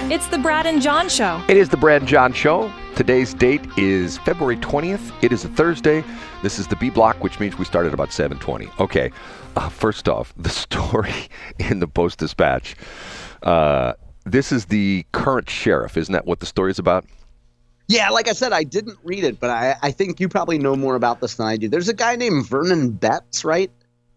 It's the Brad and John Show. It is the Brad and John Show. Today's date is February 20th. It is a Thursday. This is the B block, which means we start at about 7:20. Okay, first off, the story in the Post-Dispatch. This is the current sheriff. Isn't that what the story is about? Yeah, like I said, I didn't read it, but I think you probably know more about this than I do. There's a guy named Vernon Betts, right?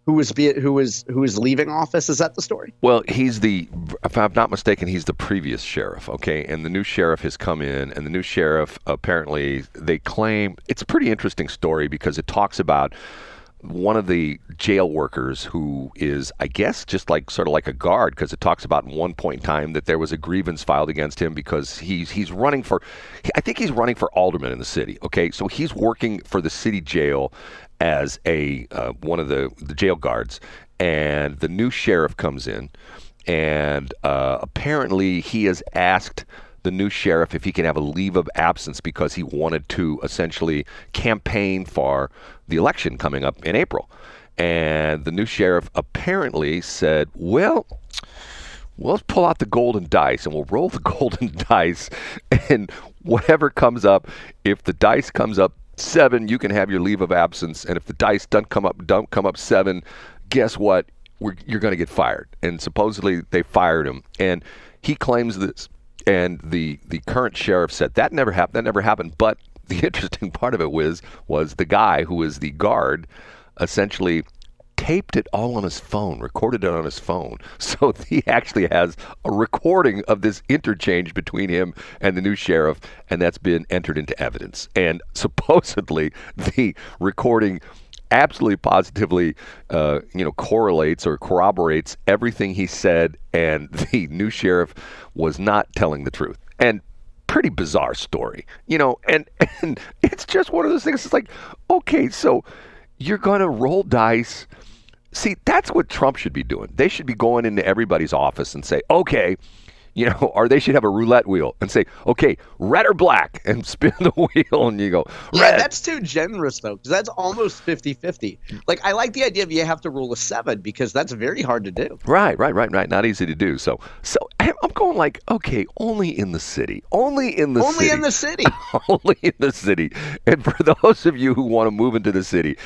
Who was leaving office? Is that the story? Well, if I'm not mistaken, he's the previous sheriff, okay? And the new sheriff has come in, and the new sheriff, apparently, they claim, it's a pretty interesting story because it talks about one of the jail workers who is, I guess, just like sort of like a guard, because it talks about in one point in time that there was a grievance filed against him because he's running for, I think he's running for alderman in the city, okay? So he's working for the city jail as one of the jail guards, and the new sheriff comes in, and apparently he has asked the new sheriff if he can have a leave of absence because he wanted to essentially campaign for the election coming up in April. And the new sheriff apparently said, well, let's pull out the golden dice and we'll roll the golden dice, and whatever comes up, if the dice comes up 7, you can have your leave of absence, and if the dice don't come up 7, guess what? You're going to get fired. And supposedly they fired him, and he claims this. And the current sheriff said that never happened. That never happened. But the interesting part of it was the guy who was the guard essentially taped it all on his phone, recorded it on his phone. So he actually has a recording of this interchange between him and the new sheriff, and that's been entered into evidence. And supposedly the recording absolutely positively correlates or corroborates everything he said, and the new sheriff was not telling the truth. And pretty bizarre story, and it's just one of those things. It's like, okay, so you're going to roll dice. See, that's what Trump should be doing. They should be going into everybody's office and say, okay, or they should have a roulette wheel and say, okay, red or black, and spin the wheel, and you go, red. Yeah, that's too generous, though, because that's almost 50-50. Like, I like the idea of you have to roll a 7, because that's very hard to do. Right. Not easy to do. So I'm going like, okay, only in the city. Only in the city. Only in the city. And for those of you who want to move into the city,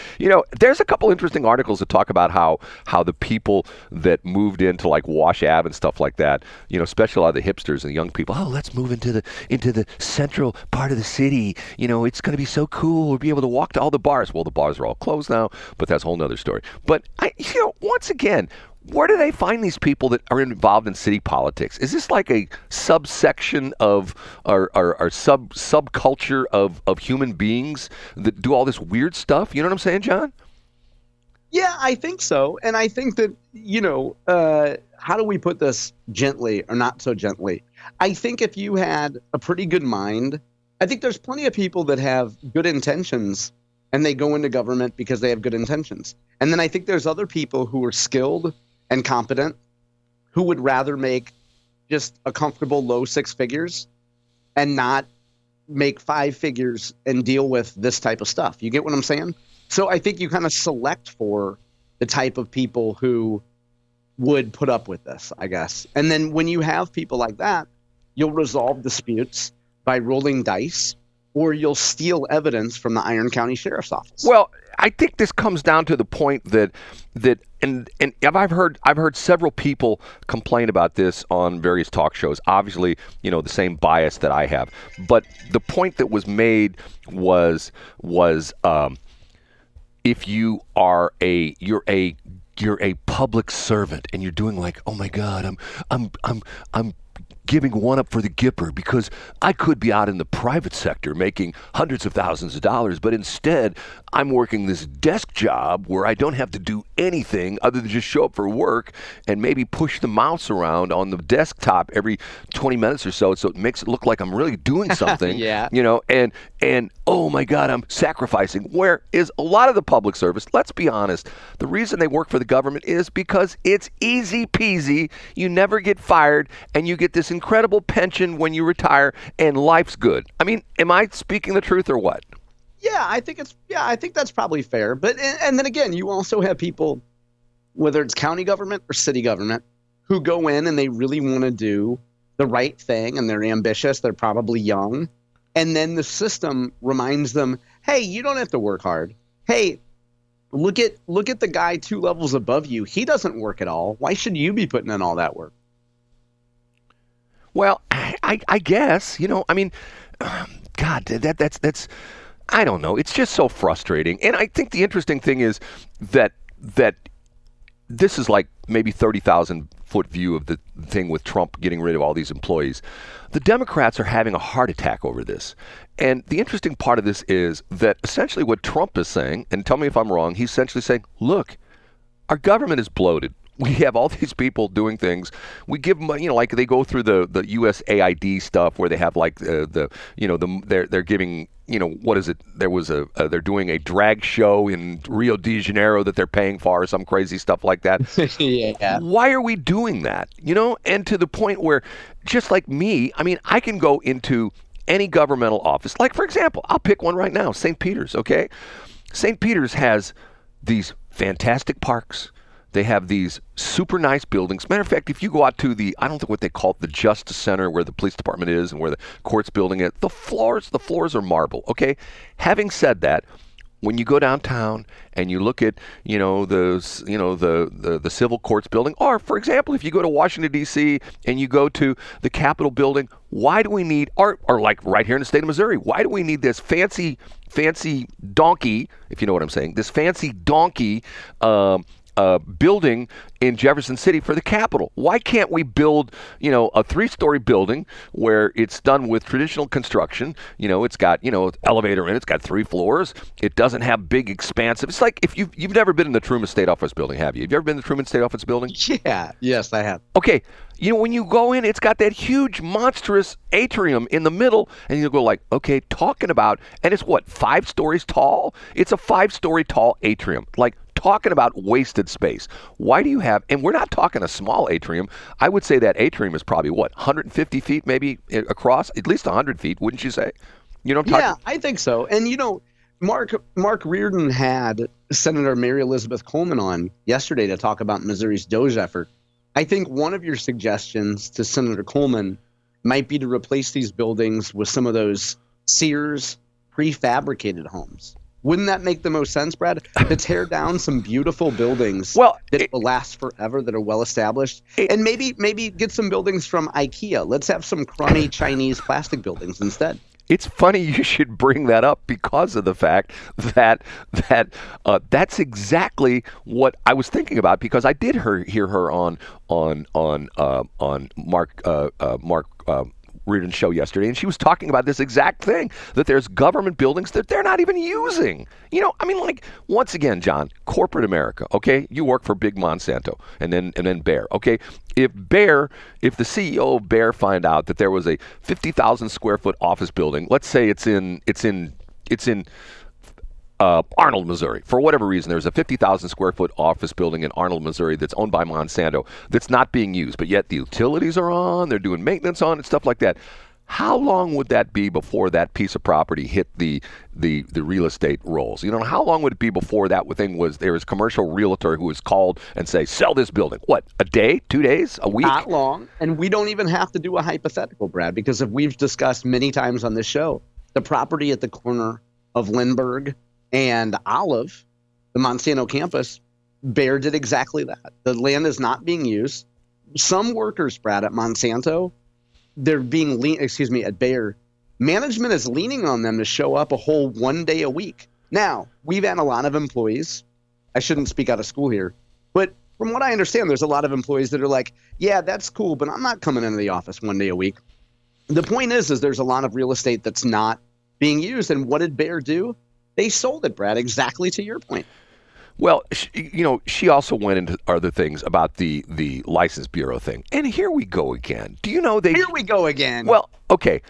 there's a couple interesting articles that talk about how the people that moved into like Wash Ave and stuff like that, especially a lot of the hipsters and the young people, let's move into the central part of the city. It's going to be so cool. We'll be able to walk to all the bars. Well, the bars are all closed now, but that's a whole nother story. But once again, where do they find these people that are involved in city politics? Is this like a subsection of or subculture of human beings that do all this weird stuff? You know what I'm saying, John? Yeah, I think so. And I think that, how do we put this gently or not so gently? I think if you had a pretty good mind, I think there's plenty of people that have good intentions and they go into government because they have good intentions. And then I think there's other people who are skilled and competent who would rather make just a comfortable low 6 figures and not make 5 figures and deal with this type of stuff. You get what I'm saying? So I think you kind of select for the type of people who would put up with this, I guess. And then when you have people like that, you'll resolve disputes by rolling dice, or you'll steal evidence from the Iron County Sheriff's Office. Well, I think this comes down to the point that I've heard several people complain about this on various talk shows. Obviously, the same bias that I have. But the point that was made was if you're a public servant and you're doing like, oh my God, I'm giving one up for the Gipper because I could be out in the private sector making hundreds of thousands of dollars, but instead I'm working this desk job where I don't have to do anything other than just show up for work and maybe push the mouse around on the desktop every 20 minutes or so it makes it look like I'm really doing something. Yeah. And oh my God, I'm sacrificing. Where is a lot of the public service, let's be honest, the reason they work for the government is because it's easy peasy, you never get fired, and you get this incredible pension when you retire, and life's good. I mean, am I speaking the truth or what? Yeah, I think that's probably fair. But and then again, you also have people, whether it's county government or city government, who go in and they really want to do the right thing and they're ambitious, they're probably young. And then the system reminds them, hey, you don't have to work hard. Hey, look at the guy 2 levels above you. He doesn't work at all. Why should you be putting in all that work? Well, I guess, I mean, God, that's I don't know. It's just so frustrating. And I think the interesting thing is that this is like maybe 30,000 foot view of the thing with Trump getting rid of all these employees. The Democrats are having a heart attack over this. And the interesting part of this is that essentially what Trump is saying, and tell me if I'm wrong, he's essentially saying, look, our government is bloated. We have all these people doing things. We give them, like they go through the USAID stuff where they have like they're giving, what is it? There was they're doing a drag show in Rio de Janeiro that they're paying for, or some crazy stuff like that. Yeah. Why are we doing that? And to the point where, just like me, I mean, I can go into any governmental office. Like, for example, I'll pick one right now, St. Peter's, okay? St. Peter's has these fantastic parks. They have these super nice buildings. Matter of fact, if you go out to I don't know what they call it, the Justice Center where the police department is and where the court's building is, the floors are marble, okay? Having said that, when you go downtown and you look at, the civil courts building, or for example, if you go to Washington, D.C. and you go to the Capitol building, why do we need, or like right here in the state of Missouri, why do we need this fancy donkey, if you know what I'm saying, this fancy donkey building in Jefferson City for the Capitol? Why can't we build, a 3-story building where it's done with traditional construction? It's got, elevator in it. It's got 3 floors. It doesn't have big expansive. It's like if you've never been in the Truman State Office building, have you? Have you ever been in the Truman State Office building? Yeah. Yes, I have. Okay. When you go in, it's got that huge, monstrous atrium in the middle, and you go like, okay, talking about, and it's what, 5 stories tall? It's a 5-story tall atrium. Like, talking about wasted space. Why do you have, and we're not talking a small atrium. I would say that atrium is probably, 150 feet maybe across? At least 100 feet, wouldn't you say? Yeah, I think so. And, Mark Reardon had Senator Mary Elizabeth Coleman on yesterday to talk about Missouri's DOGE effort. I think one of your suggestions to Senator Coleman might be to replace these buildings with some of those Sears prefabricated homes. Wouldn't that make the most sense, Brad? To tear down some beautiful buildings that will last forever, that are well established, and maybe get some buildings from IKEA. Let's have some crummy Chinese plastic buildings instead. It's funny you should bring that up because of the fact that that's exactly what I was thinking about, because I did hear her on Mark Reardon's show yesterday, and she was talking about this exact thing, that there's government buildings that they're not even using. Once again, John, corporate America, okay? You work for big Monsanto and then Bayer, okay? If the CEO of Bayer find out that there was a 50,000 square foot office building, let's say it's in Arnold, Missouri. For whatever reason, there's a 50,000 square foot office building in Arnold, Missouri that's owned by Monsanto that's not being used, but yet the utilities are on, they're doing maintenance on it, stuff like that. How long would that be before that piece of property hit the real estate rolls? How long would it be before that thing there was a commercial realtor who was called and say, sell this building? What, a day, 2 days, a week? Not long. And we don't even have to do a hypothetical, Brad, because if we've discussed many times on this show, the property at the corner of Lindbergh and Olive, the Monsanto campus, Bayer did exactly that. The land is not being used. Some workers, Brad, at Monsanto, at Bayer, management is leaning on them to show up a whole 1 day a week. Now, we've had a lot of employees. I shouldn't speak out of school here, but from what I understand, there's a lot of employees that are like, yeah, that's cool, but I'm not coming into the office 1 day a week. The point is there's a lot of real estate that's not being used. And what did Bayer do? They sold it, Brad, exactly to your point. Well, she also went into other things about the License Bureau thing. And here we go again. Do you know Here we go again. Well, okay.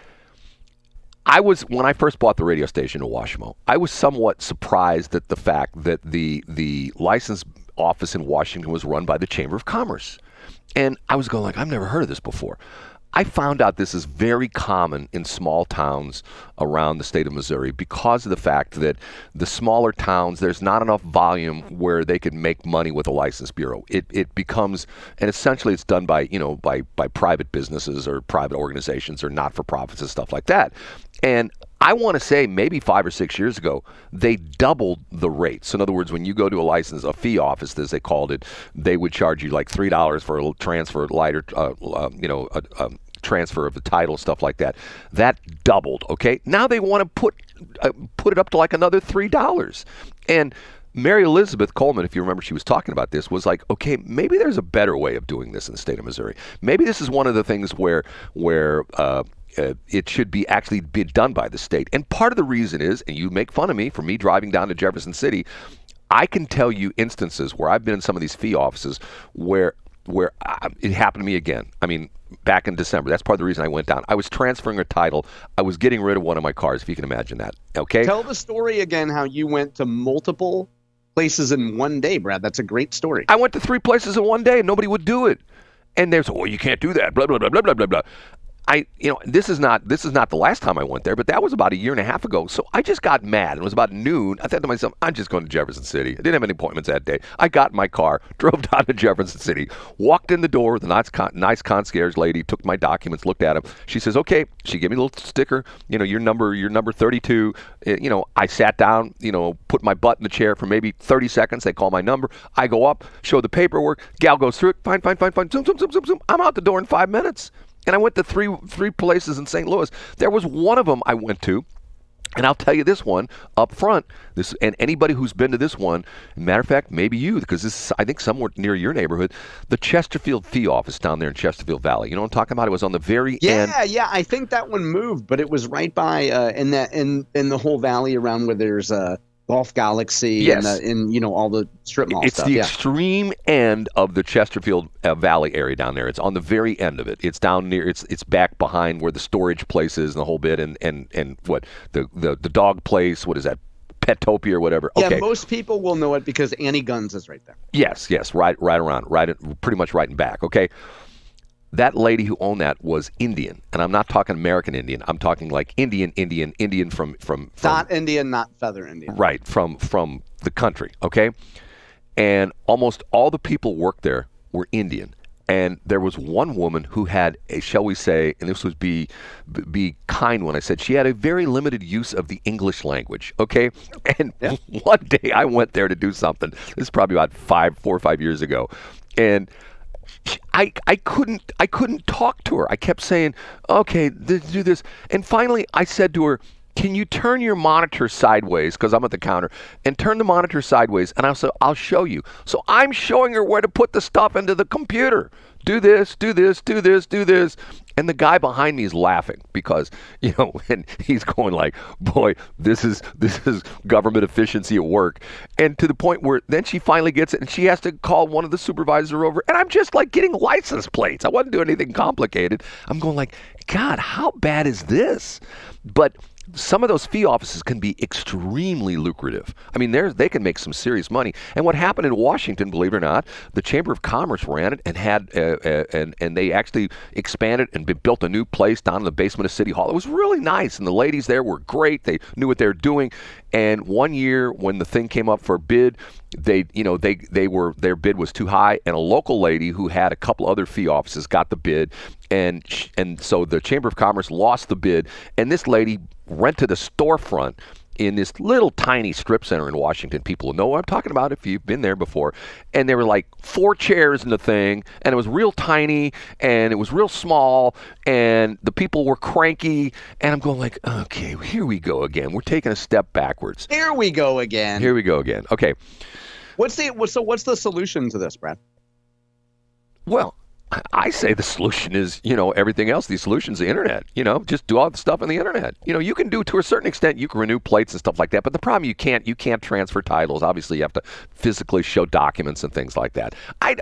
When I first bought the radio station in Washimo, I was somewhat surprised at the fact that the license office in Washington was run by the Chamber of Commerce. And I was going like, I've never heard of this before. I found out this is very common in small towns around the state of Missouri because of the fact that the smaller towns, there's not enough volume where they could make money with a license bureau. It becomes, and essentially it's done by, by private businesses or private organizations or not-for-profits and stuff like that. And I want to say maybe 5 or 6 years ago, they doubled the rates. In other words, when you go to a fee office, as they called it, they would charge you like $3 for a transfer, transfer of the title, stuff like that. That doubled. Okay, now they want to put it up to like another $3. And Mary Elizabeth Coleman, if you remember, she was talking about this, was like, okay, maybe there's a better way of doing this in the state of Missouri. Maybe this is one of the things where it should be actually be done by the state. And part of the reason is, and you make fun of me for me driving down to Jefferson City, I can tell you instances where I've been in some of these fee offices where it happened to me again. I mean, back in December. That's part of the reason I went down. I was transferring a title. I was getting rid of one of my cars, if you can imagine that. Okay? Tell the story again, how you went to multiple places in one day, Brad. That's a great story. I went to 3 places in one day and nobody would do it. And there's, you can't do that, blah, blah, blah, blah, blah, blah, blah. This is not the last time I went there, but that was about a year and a half ago. So I just got mad. It was about noon. I thought to myself, I'm just going to Jefferson City. I didn't have any appointments that day. I got in my car, drove down to Jefferson City, walked in the door. The nice concierge lady took my documents, looked at them. She says, okay. She gave me a little sticker. Your number 32. I sat down. Put my butt in the chair for maybe 30 seconds. They call my number. I go up, show the paperwork. Gal goes through it. Fine. Zoom, zoom, zoom, zoom, zoom. I'm out the door in 5 minutes. And I went to three places in St. Louis. There was one of them I went to, and I'll tell you this one up front. And anybody who's been to this one, matter of fact, maybe you, because this is, I think, somewhere near your neighborhood, the Chesterfield Fee Office down there in Chesterfield Valley. You know what I'm talking about? It was on the very end. Yeah. I think that one moved, but it was right by in the whole valley around where there's Golf Galaxy, yes, and all the strip mall it's stuff. It's the extreme end of the Chesterfield Valley area down there. It's on the very end of it. It's down near. It's back behind where the storage place is and the whole bit, and what the dog place. What is that? Petopia or whatever. Yeah, okay. Most people will know it because Annie Gunn's is right there. Yes, right around, pretty much right in back. Okay. That lady who owned that was Indian, and I'm not talking American Indian. I'm talking like Indian from not Indian, not feather Indian. Right, from the country, okay? And almost all the people worked there were Indian. And there was one woman who had a, shall we say, and this would be kind when I said she had a very limited use of the English language, okay? And one day I went there to do something. This is probably about 4 or 5 years ago. And I couldn't talk to her. I kept saying, okay, do this. And finally I said to her, can you turn your monitor sideways, because I'm at the counter, and turn the monitor sideways, and I'll show you. So I'm showing her where to put the stuff into the computer. Do this, do this, do this, do this. And the guy behind me is laughing because, and he's going like, boy, this is government efficiency at work. And to the point where then she finally gets it and she has to call one of the supervisors over. And I'm just like getting license plates. I wasn't doing anything complicated. I'm going like, God, how bad is this? But some of those fee offices can be extremely lucrative. I mean, they can make some serious money. And what happened in Washington, believe it or not, the Chamber of Commerce ran it and had and they actually expanded and built a new place down in the basement of City Hall. It was really nice, and the ladies there were great. They knew what they were doing. And one year, when the thing came up for bid, their bid was too high, and a local lady who had a couple other fee offices got the bid, and so the Chamber of Commerce lost the bid, and this lady rented a storefront in this little tiny strip center in Washington. People know what I'm talking about if you've been there before. And there were like 4 chairs in the thing, and it was real tiny, and it was real small, and the people were cranky, and I'm going like, okay, here we go again. We're taking a step backwards. Here we go again. Okay. What's the solution to this, Brad? Well, I say the solution is, everything else. The solution's the internet. Just do all the stuff on the internet. You can do to a certain extent. You can renew plates and stuff like that. But the problem, you can't transfer titles. Obviously, you have to physically show documents and things like that. I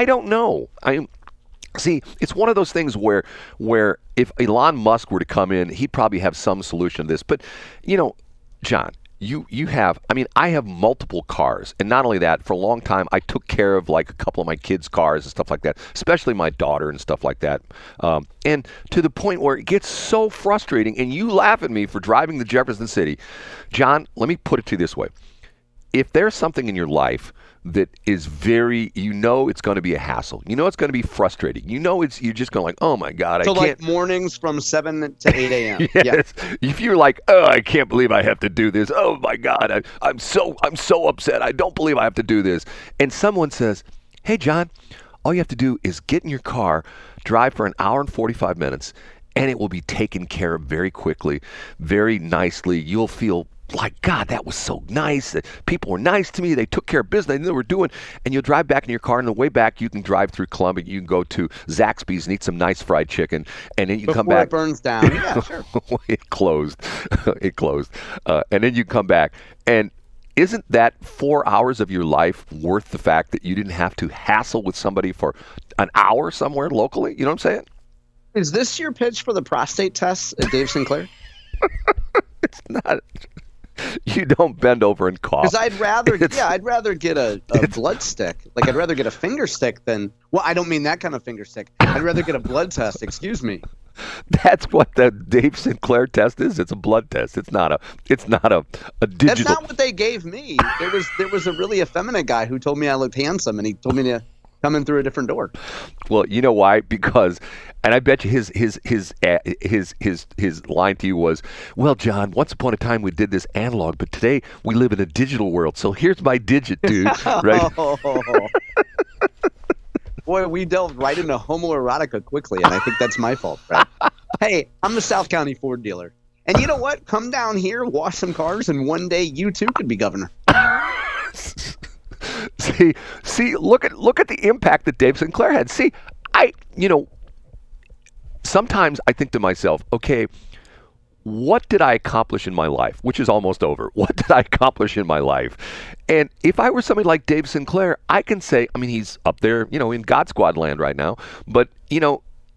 don't know. It's one of those things where if Elon Musk were to come in, he'd probably have some solution to this. But, John, You have, I mean, I have multiple cars, and not only that, for a long time I took care of like a couple of my kids' cars and stuff like that, especially my daughter and stuff like that. And to the point where it gets so frustrating, and you laugh at me for driving to Jefferson City. John, let me put it to you this way. If there's something in your life that is very, it's going to be a hassle. It's going to be frustrating. You're just going like, oh my God, So I can't. like mornings from 7 to 8 a.m. Yeah. Yes. If you're like, oh, I can't believe I have to do this. Oh my God, I'm so upset. I don't believe I have to do this. And someone says, hey, John, all you have to do is get in your car, drive for an hour and 45 minutes, and it will be taken care of very quickly, very nicely. You'll feel like, God, that was so nice. People were nice to me. They took care of business. They knew what they were doing. And you'll drive back in your car. And on the way back, you can drive through Columbia. You can go to Zaxby's and eat some nice fried chicken. And then you come back. Before it burns down. Yeah, sure. It closed. It closed. And then you come back. And isn't that 4 hours of your life worth the fact that you didn't have to hassle with somebody for an hour somewhere locally? You know what I'm saying? Is this your pitch for the prostate test at Dave Sinclair? It's not. You don't bend over and cough. Because I'd rather get a blood stick. Like I'd rather get a finger stick than. Well, I don't mean that kind of finger stick. I'd rather get a blood test. Excuse me. That's what the Dave Sinclair test is. It's a blood test. It's not a digital. That's not what they gave me. There was a really effeminate guy who told me I looked handsome, and he told me to come in through a different door. Well, you know why? Because, and I bet you his line to you was, well, John, once upon a time we did this analog, but today we live in a digital world. So here's my digit, dude. Right? Boy, we delved right into homoerotica quickly, and I think that's my fault, right? Hey, I'm the South County Ford dealer. And you know what? Come down here, wash some cars, and one day you too could be governor. See, look at the impact that Dave Sinclair had. See, sometimes I think to myself, okay, what did I accomplish in my life? Which is almost over. What did I accomplish in my life? And if I were somebody like Dave Sinclair, I can say, I mean, he's up there, in God Squad land right now, but,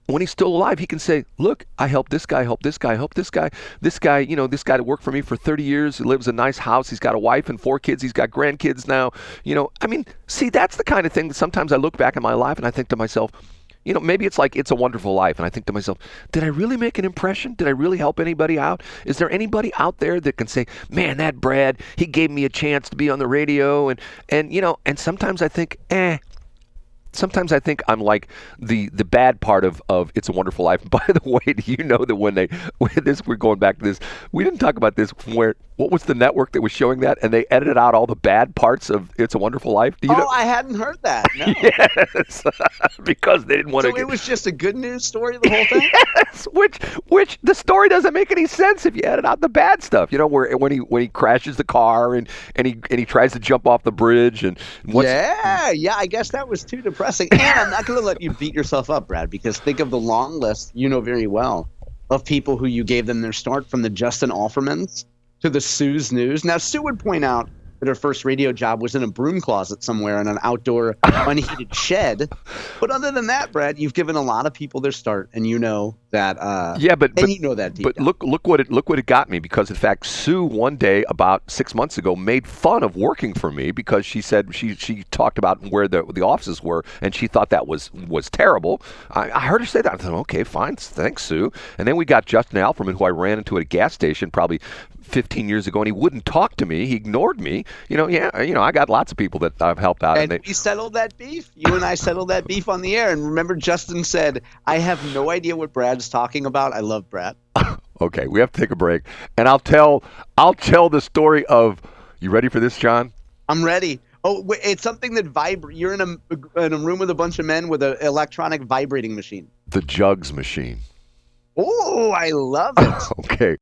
when he's still alive, he can say, look, I helped this guy, helped this guy, helped this guy, this guy that worked for me for 30 years, he lives in a nice house, he's got a wife and 4 kids, he's got grandkids now, I mean, see, that's the kind of thing that sometimes I look back in my life and I think to myself, maybe it's like It's a Wonderful Life, and I think to myself, did I really make an impression? Did I really help anybody out? Is there anybody out there that can say, man, that Brad, he gave me a chance to be on the radio, and sometimes I think, Sometimes I think I'm like the bad part of It's a Wonderful Life. By the way, do you know that we're going back to this, we didn't talk about this, what was the network that was showing that, and they edited out all the bad parts of It's a Wonderful Life? Do you know? I hadn't heard that. No. Yes, because they didn't want to. So it was just a good news story, the whole thing? Yes, which the story doesn't make any sense if you edit out the bad stuff. Where when he crashes the car and he tries to jump off the bridge and yeah, I guess that was too depressing. And I'm not going to let you beat yourself up, Brad, because think of the long list, very well, of people who you gave them their start, from the Justin Offermans to the Sue's News. Now, Sue would point out that her first radio job was in a broom closet somewhere in an outdoor unheated shed. But other than that, Brad, you've given a lot of people their start, and that. But you know that deep down. look what it got me, because in fact Sue one day about 6 months ago made fun of working for me because she said she talked about where the offices were and she thought that was terrible. I heard her say that. I thought, okay, fine, thanks, Sue. And then we got Justin Alferman, who I ran into at a gas station probably 15 years ago, and he wouldn't talk to me. He ignored me. I got lots of people that I've helped out. And we settled that beef. You and I settled that beef on the air. And remember, Justin said, I have no idea what Brad's talking about. I love Brad. Okay, we have to take a break. And I'll tell the story of, you ready for this, John? I'm ready. Oh, it's something that vibrates. You're in a room with a bunch of men with an electronic vibrating machine. The Jugs machine. Oh, I love it. Okay.